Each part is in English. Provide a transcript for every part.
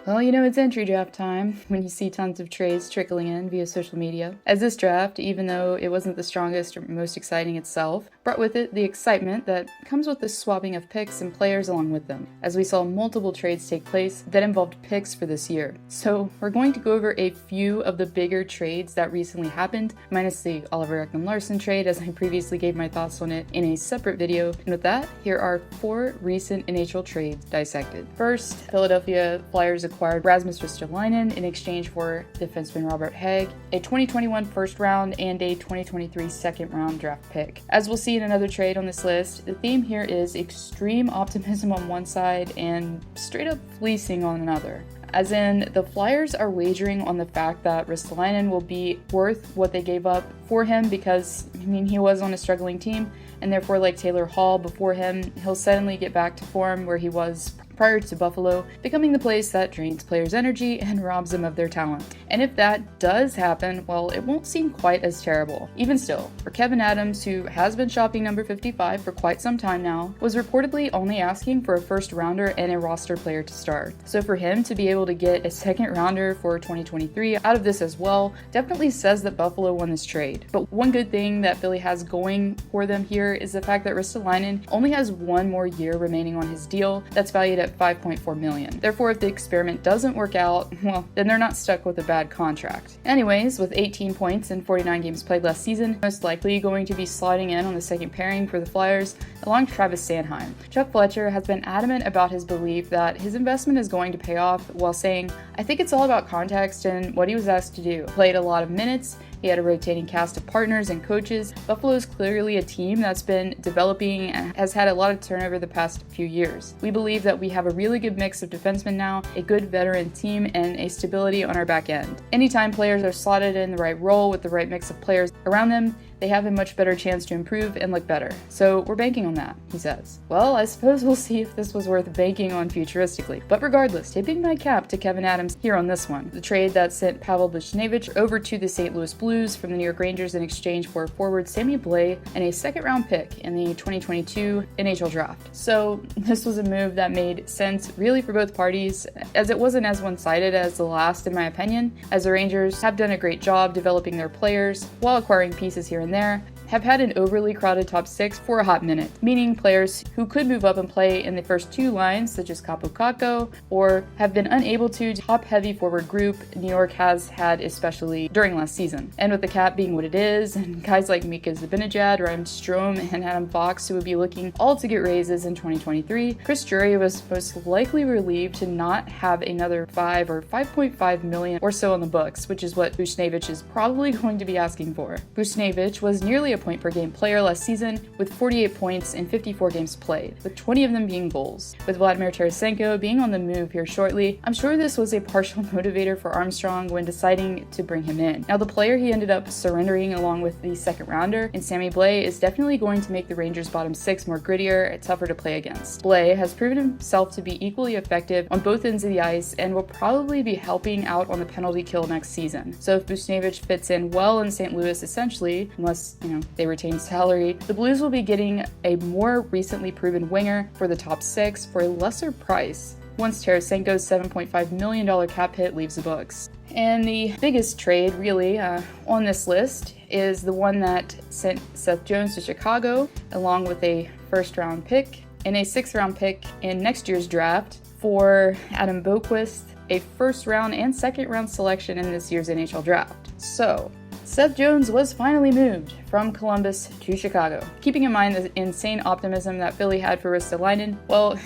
Well, you know it's entry draft time when you see tons of trades trickling in via social media. As this draft, even though it wasn't the strongest or most exciting itself, brought with it the excitement that comes with the swapping of picks and players along with them, as we saw multiple trades take place that involved picks for this year. So we're going to go over a few of the bigger trades that recently happened, minus the Oliver Ekman-Larsson trade, as I previously gave my thoughts on it in a separate video. And with that, here are 4 recent NHL trades dissected. First, Philadelphia Flyers acquired Rasmus Ristolainen in exchange for defenseman Robert Hägg, a 2021 first round and a 2023 second round draft pick. As we'll see in another trade on this list, the theme here is extreme optimism on one side and straight up fleecing on another. As in, the Flyers are wagering on the fact that Ristolainen will be worth what they gave up for him because, he was on a struggling team, and therefore, like Taylor Hall before him, he'll suddenly get back to form where he was prior to Buffalo, becoming the place that drains players' energy and robs them of their talent. And if that does happen, well, it won't seem quite as terrible. Even still, for Kevin Adams, who has been shopping number 55 for quite some time now, was reportedly only asking for a first rounder and a roster player to start. So for him to be able to get a second rounder for 2023 out of this as well, definitely says that Buffalo won this trade. But one good thing that Philly has going for them here is the fact that Ristolainen only has 1 more year remaining on his deal that's valued at $5.4 million. Therefore, if the experiment doesn't work out, well, then they're not stuck with a bad contract. Anyways, with 18 points and 49 games played last season, most likely going to be sliding in on the second pairing for the Flyers, along with Travis Sanheim. Chuck Fletcher has been adamant about his belief that his investment is going to pay off, while saying, "I think it's all about context and what he was asked to do. Played a lot of minutes, he had a rotating cast of partners and coaches. Buffalo is clearly a team that's been developing and has had a lot of turnover the past few years. We believe that we have a really good mix of defensemen now, a good veteran team, and a stability on our back end. Anytime players are slotted in the right role with the right mix of players around them, they have a much better chance to improve and look better. So we're banking on that," he says. Well, I suppose we'll see if this was worth banking on futuristically. But regardless, tipping my cap to Kevin Adams here on this one. The trade that sent Pavel Buchnevich over to the St. Louis Blues from the New York Rangers in exchange for forward Sammy Blais and a second round pick in the 2022 NHL draft. So this was a move that made sense really for both parties, as it wasn't as one-sided as the last in my opinion, as the Rangers have done a great job developing their players while acquiring pieces here and there, have had an overly crowded top 6 for a hot minute, meaning players who could move up and play in the first 2 lines, such as Kaapo Kakko, or have been unable to top-heavy forward group New York has had, especially during last season. And with the cap being what it is, and guys like Mika Zibanejad, Ryan Strome, and Adam Fox who would be looking all to get raises in 2023, Chris Drury was most likely relieved to not have another 5 or 5.5 million or so on the books, which is what Buchnevich is probably going to be asking for. Buchnevich was nearly a point per game player last season with 48 points in 54 games played, with 20 of them being goals. With Vladimir Tarasenko being on the move here shortly, I'm sure this was a partial motivator for Armstrong when deciding to bring him in. Now, the player he ended up surrendering along with the second rounder in Sammy Blais is definitely going to make the Rangers' bottom 6 more grittier and tougher to play against. Blais has proven himself to be equally effective on both ends of the ice and will probably be helping out on the penalty kill next season. So if Buchnevich fits in well in St. Louis, essentially, unless, they retain salary, the Blues will be getting a more recently proven winger for the top 6 for a lesser price once Tarasenko's $7.5 million cap hit leaves the books. And the biggest trade, really, on this list is the one that sent Seth Jones to Chicago, along with a first-round pick and a 6th-round pick in next year's draft for Adam Boqvist, a first-round and second-round selection in this year's NHL draft. So, Seth Jones was finally moved from Columbus to Chicago. Keeping in mind the insane optimism that Philly had for Ristolainen, well,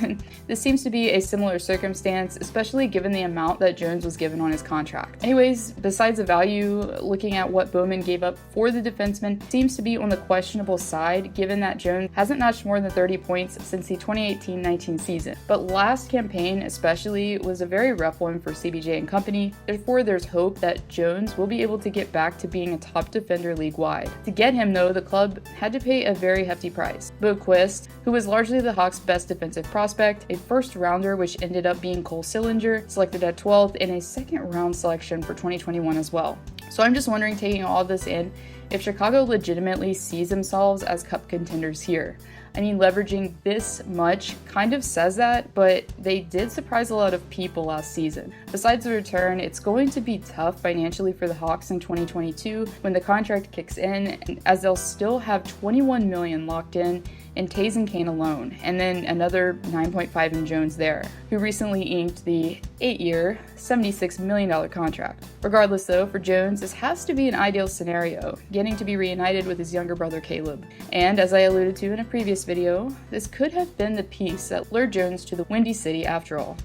this seems to be a similar circumstance, especially given the amount that Jones was given on his contract. Anyways, besides the value, looking at what Bowman gave up for the defenseman seems to be on the questionable side, given that Jones hasn't notched more than 30 points since the 2018-19 season. But last campaign especially was a very rough one for CBJ and company, therefore there's hope that Jones will be able to get back to being a top defender league-wide. To get him, though, the club had to pay a very hefty price. Boqvist, who was largely the Hawks' best defensive prospect, a first-rounder which ended up being Cole Sillinger, selected at 12th, and a second-round selection for 2021 as well. So I'm just wondering, taking all this in, if Chicago legitimately sees themselves as cup contenders here. I mean, leveraging this much kind of says that, but they did surprise a lot of people last season. Besides the return, it's going to be tough financially for the Hawks in 2022 when the contract kicks in, as they'll still have $21 million locked in Taves and Kane alone, and then another $9.5 in Jones there, who recently inked the 8-year, $76 million contract. Regardless though, for Jones, this has to be an ideal scenario, getting to be reunited with his younger brother Caleb. And as I alluded to in a previous video, this could have been the piece that lured Jones to the Windy City after all.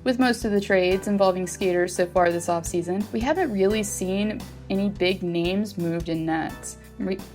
With most of the trades involving skaters so far this offseason, we haven't really seen any big names moved in net.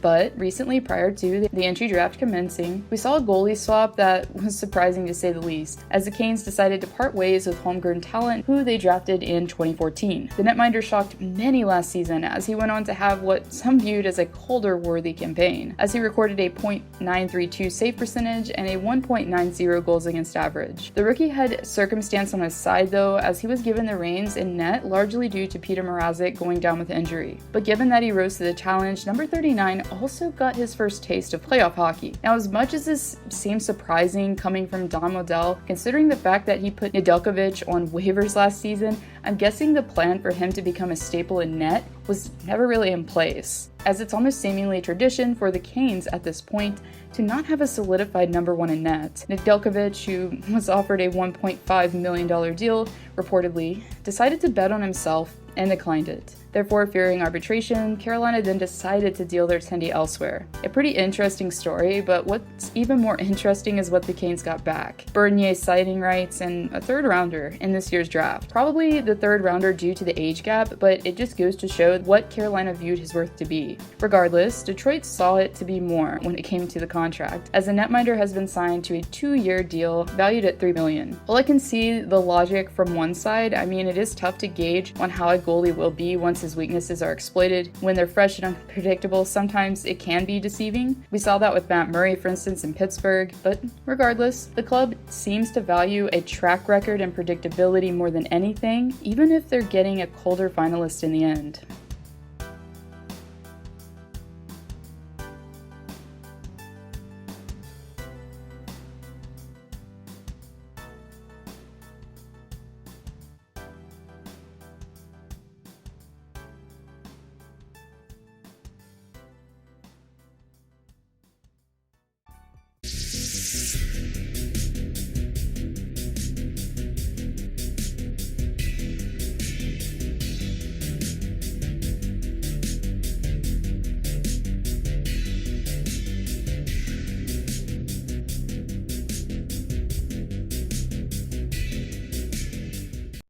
But recently, prior to the entry draft commencing, we saw a goalie swap that was surprising to say the least, as the Canes decided to part ways with homegrown talent who they drafted in 2014. The netminder shocked many last season, as he went on to have what some viewed as a Calder-worthy campaign, as he recorded a .932 save percentage and a 1.90 goals against average. The rookie had circumstance on his side though, as he was given the reins in net largely due to Peter Mrazek going down with injury. But given that he rose to the challenge, number 39 also got his first taste of playoff hockey. Now, as much as this seems surprising coming from Don Modell, considering the fact that he put Nedeljkovic on waivers last season, I'm guessing the plan for him to become a staple in net was never really in place, as it's almost seemingly a tradition for the Canes at this point to not have a solidified number one in net. Nedeljkovic, who was offered a $1.5 million deal, reportedly decided to bet on himself and declined it. Therefore, fearing arbitration, Carolina then decided to deal their tendy elsewhere. A pretty interesting story, but what's even more interesting is what the Canes got back. Bernier sighting rights and a third rounder in this year's draft. Probably the third rounder due to the age gap, but it just goes to show what Carolina viewed his worth to be. Regardless, Detroit saw it to be more when it came to the contract, as the netminder has been signed to a 2-year deal valued at $3 million. While I can see the logic from one side, I mean, it is tough to gauge on how a goalie will be once his weaknesses are exploited. When they're fresh and unpredictable, sometimes it can be deceiving. We saw that with Matt Murray, for instance, in Pittsburgh, but regardless, the club seems to value a track record and predictability more than anything, even if they're getting a Calder finalist in the end.